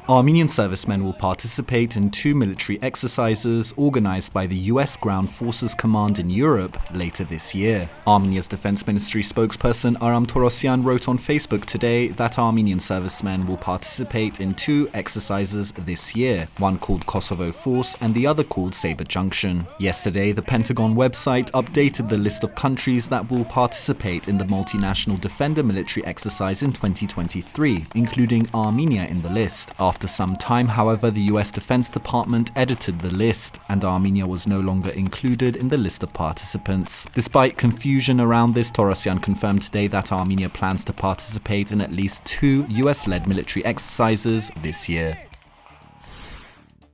Armenian servicemen will participate in 2 military exercises organized by the US Ground Forces Command in Europe later this year. Armenia's Defense Ministry spokesperson Aram Torosyan wrote on Facebook today that Armenian servicemen will participate in 2 exercises this year, one called Kosovo Force and the other called Sabre Junction. Yesterday, the Pentagon website updated the list of countries that will participate in the multinational Defender military exercise in 2023, including Armenia in the list. After some time, however, the US Defense Department edited the list, and Armenia was no longer included in the list of participants. Despite confusion around this, Torosyan confirmed today that Armenia plans to participate in at least 2 US-led military exercises this year.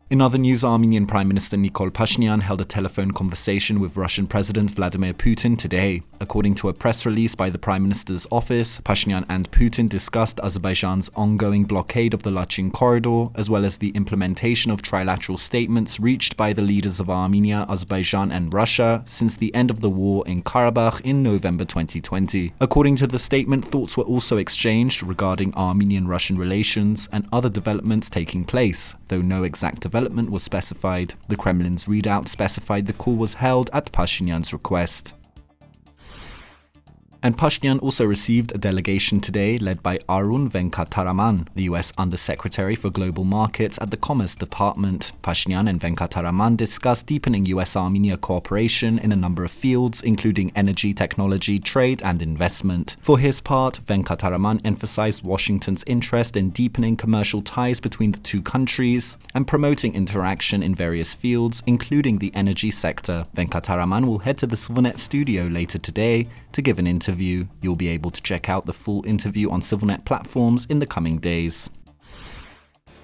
In other news, Armenian Prime Minister Nikol Pashinyan held a telephone conversation with Russian President Vladimir Putin today. According to a press release by the Prime Minister's office, Pashinyan and Putin discussed Azerbaijan's ongoing blockade of the Lachin corridor, as well as the implementation of trilateral statements reached by the leaders of Armenia, Azerbaijan and Russia since the end of the war in Karabakh in November 2020. According to the statement, thoughts were also exchanged regarding Armenian-Russian relations and other developments taking place, though no exact development was specified. The Kremlin's readout specified the call was held at Pashinyan's request. And Pashinyan also received a delegation today led by Arun Venkataraman, the US Undersecretary for Global Markets at the Commerce Department. Pashinyan and Venkataraman discussed deepening US-Armenia cooperation in a number of fields, including energy, technology, trade and investment. For his part, Venkataraman emphasized Washington's interest in deepening commercial ties between the two countries and promoting interaction in various fields, including the energy sector. Venkataraman will head to the ＳiviLNet studio later today to give an interview. You'll be able to check out the full interview on SiViLNet platforms in the coming days.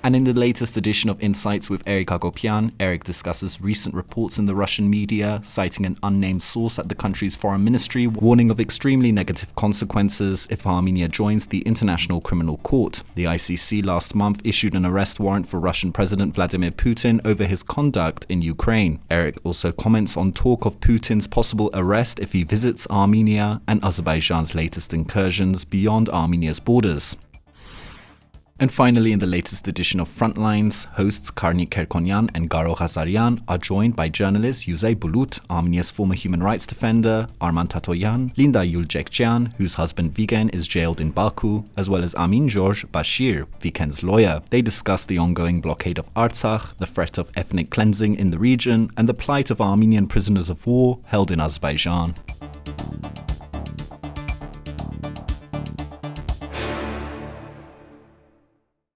And in the latest edition of Insights with Eric Agopian, Eric discusses recent reports in the Russian media, citing an unnamed source at the country's foreign ministry, warning of extremely negative consequences if Armenia joins the International Criminal Court. The ICC last month issued an arrest warrant for Russian President Vladimir Putin over his conduct in Ukraine. Eric also comments on talk of Putin's possible arrest if he visits Armenia and Azerbaijan's latest incursions beyond Armenia's borders. And finally, in the latest edition of Frontlines, hosts Karnik Kerkonyan and Garo Ghazaryan are joined by journalist Yuzey Bulut, Armenia's former human rights defender, Arman Tatoyan, Linda Yulcekyan, whose husband Vigen is jailed in Baku, as well as Amin George Bashir, Vigen's lawyer. They discuss the ongoing blockade of Artsakh, the threat of ethnic cleansing in the region, and the plight of Armenian prisoners of war held in Azerbaijan.